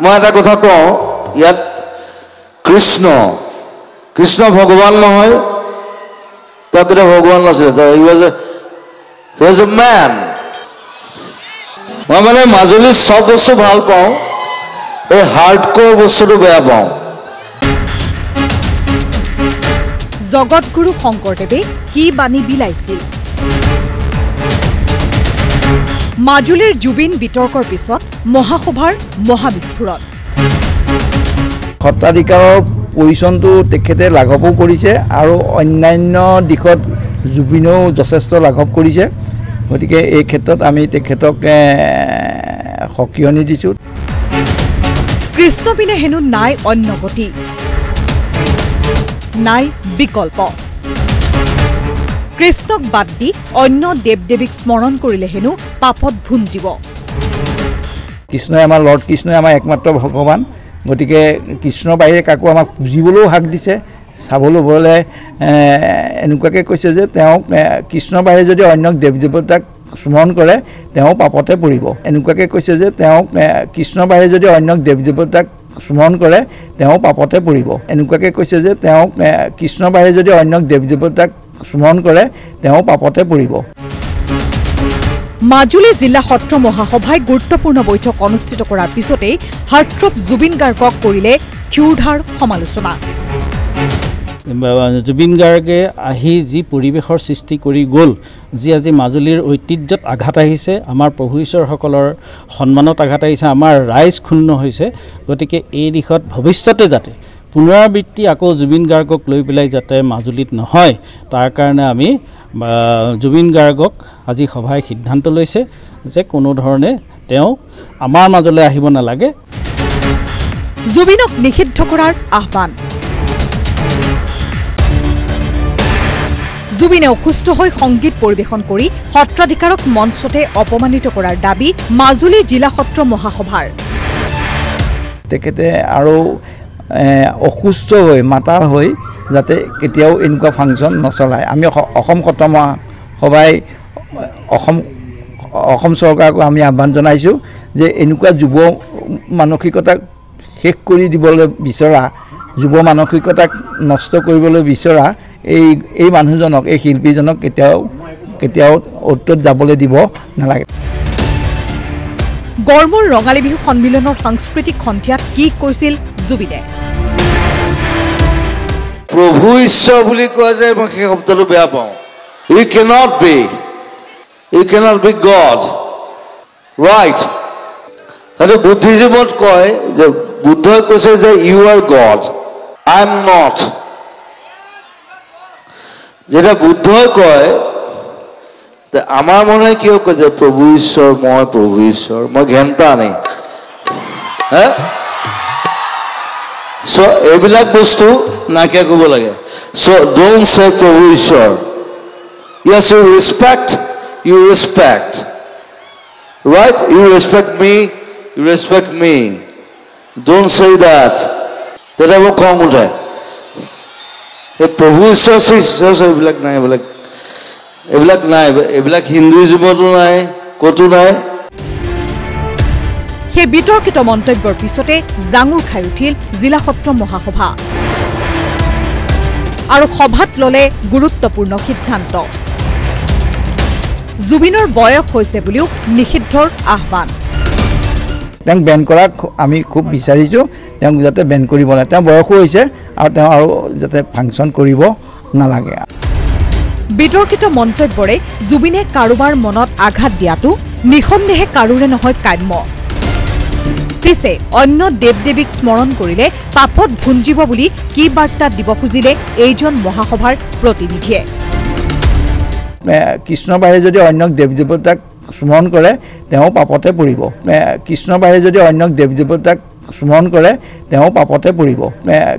মই এটা কথা কওঁ ইয়াত কৃষ্ণ ভগৱান নহয় তাক এটা ভগৱান নাছিল হি ৱাজ এ ম্যান মই মানে মাজুলীৰ সব বস্তু ভাল পাওঁ এই হাৰ্ডকোৰ বস্তুটো বেয়া পাওঁ জগতগুৰু শংকৰদেৱে কি বাণী বিলাইছিল মাজুলীৰ জুবিন বিতৰ্কৰ পিছত মহাসভাৰ মহাবিস্ফোৰণ সত্ৰাধিকাৰৰ পজিশ্যনটো তেখেতে লাঘৱো কৰিছে আৰু অন্যান্য দিশত জুবিনেও যথেষ্ট লাঘৱ কৰিছে গতিকে এই ক্ষেত্ৰত আমি তেখেতক সকিয়নি দিছোঁ কৃষ্ণপিনে হেনো নাই অন্য গতি নাই বিকল্প কৃষ্ণক বাদ দি অন্য দেৱ দেৱীক স্মৰণ কৰিলে হেনো পাপত ভুঞ্জিব কৃষ্ণই আমাৰ লৰ্ড কৃষ্ণই আমাৰ একমাত্ৰ ভগৱান গতিকে কৃষ্ণৰ বাহিৰে কাকো আমাক পুজিবলৈও হাক দিছে চাবলৈ গ'লে এনেকুৱাকৈ কৈছে যে তেওঁক কৃষ্ণৰ বাহিৰে যদি অন্য দেৱ দেৱতাক স্মৰণ কৰে তেওঁ পাপতে পৰিব এনেকুৱাকৈ কৈছে যে তেওঁক কৃষ্ণৰ বাহিৰে যদি অন্য দেৱ দেৱতাক স্মৰণ কৰে তেওঁ পাপতে পৰিব এনেকুৱাকৈ কৈছে যে তেওঁক কৃষ্ণৰ বাহিৰে যদি অন্য দেৱ দেৱতাক স্মৰণ কৰে তেওঁ পাপতে পৰিব মাজুলী জিলা সত্ৰ মহাসভাই গুৰুত্বপূৰ্ণ বৈঠক অনুষ্ঠিত কৰাৰ পিছতেই হাৰ্টথ্ৰব জুবিন গাৰ্গক কৰিলে ক্ষুৰধাৰ সমালোচনা জুবিন গাৰ্গে আহি যি পৰিৱেশৰ সৃষ্টি কৰি গ'ল যি আজি মাজুলীৰ ঐতিহ্যত আঘাত আহিছে আমাৰ প্ৰভু ঈশ্বৰসকলৰ সন্মানত আঘাত আহিছে আমাৰ ৰাইজ ক্ষুণ্ণ হৈছে গতিকে এই দিশত ভৱিষ্যতে যাতে পুনৰাবৃত্তি আকৌ জুবিন গাৰ্গক লৈ পেলাই যাতে মাজুলীত নহয় তাৰ কাৰণে আমি জুবিন গাৰ্গক আজি সভাই সিদ্ধান্ত লৈছে যে কোনো ধৰণে তেওঁ আমাৰ মাজলৈ আহিব নালাগে জুবিনক নিষিদ্ধ কৰাৰ আহ্বান জুবিনে অসুস্থ হৈ সংগীত পৰিৱেশন কৰি সত্ৰাধিকাৰক মঞ্চতে অপমানিত কৰাৰ দাবী মাজুলী জিলা সত্ৰ মহাসভাৰ তেখেতে আৰু অসুস্থ হৈ মাতাল হৈ যাতে কেতিয়াও এনেকুৱা ফাংচন নচলায় আমি অসম সত্ৰ মহাসভাই অসম চৰকাৰক আমি আহ্বান জনাইছোঁ যে এনেকুৱা যুৱ মানসিকতাক শেষ কৰি দিবলৈ বিচৰা যুৱ মানসিকতাক নষ্ট কৰিবলৈ বিচৰা এই মানুহজনক এই শিল্পীজনক কেতিয়াও অত্যত যাবলৈ দিব নালাগে গড়মূৰ ৰঙালী বিহু সন্মিলনৰ সাংস্কৃতিক সন্ধিয়াত কি কৈছিল জুবিনে প্ৰভু ঈশ্বৰ বুলি কোৱা যায় মই সেই শব্দটো বেয়া পাওঁ You cannot be God right আৰু বুদ্ধিজীৱত কয় যে বুদ্ধই কৈছে যে you are God I am not যেটা বুদ্ধই কয় তে আমাৰ মনে কিয় কয় যে প্ৰভু ঈশ্বৰ মই ঘেণ্টা নেই হ্যাঁ so এইবিলাক বস্তু নাকিয়া কৰিব লাগে so don't say প্ৰভু ঈশ্বৰ yes you respect right you respect me don't say that তেতিয়া মোক খং উঠে এই প্ৰভু ঈশ্বৰ এইবিলাক নাই এইবিলাক হিন্দুইজমতো নাই ক'তো নাই সেই বিতৰ্কিত মন্তব্যৰ পিছতে জাঙুৰ খাই উঠিল জিলা সত্ৰ মহাসভা আৰু সভাত ললে গুৰুত্বপূৰ্ণ সিদ্ধান্ত জুবিনৰ বয়স হৈছে বুলিও নিষিদ্ধৰ আহ্বান তেওঁক বেন কৰা আমি খুব বিচাৰিছোঁ তেওঁক যাতে বেন কৰিব লাগে তেওঁ বয়সো হৈছে আৰু তেওঁ আৰু যাতে ফাংচন কৰিব নালাগে বিতৰ্কিত মন্তব্যৰে জুবিনে কাৰোবাৰ মনত আঘাত দিয়াটো নিঃসন্দেহে কাৰোৰে নহয় কাম্য পিছে অন্য দেৱ দেৱীক স্মৰণ কৰিলে পাপত ভুঞ্জিব বুলি কি বাৰ্তা দিব খুজিলে এইজন মহাসভাৰ প্ৰতিনিধিয়ে কৃষ্ণৰ বাহিৰে যদি অন্য দেৱ দেৱতাক স্মৰণ কৰে তেওঁ পাপতে পৰিব কৃষ্ণৰ বাহিৰে যদি অন্য দেৱ দেৱতাক স্মৰণ কৰে তেওঁ পাপতে পৰিব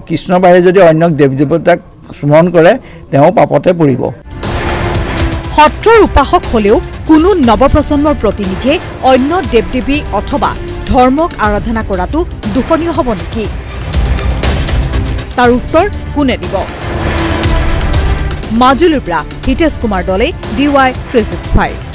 কৃষ্ণৰ বাহিৰে যদি অন্য দেৱ দেৱতাক স্মৰণ কৰে তেওঁ পাপতে পৰিব সত্ৰৰ উপাসক হলেও কোনো নৱপ্ৰজন্মৰ প্ৰতিনিধিয়ে অন্য দেৱ দেৱী অথবা ধৰ্মক আৰাধনা কৰাটো দুখনীয় হ'ব নেকি তাৰ উত্তৰ কোনে দিব মাজুলীৰ পৰা হিতেশ কুমাৰ দলে DY 365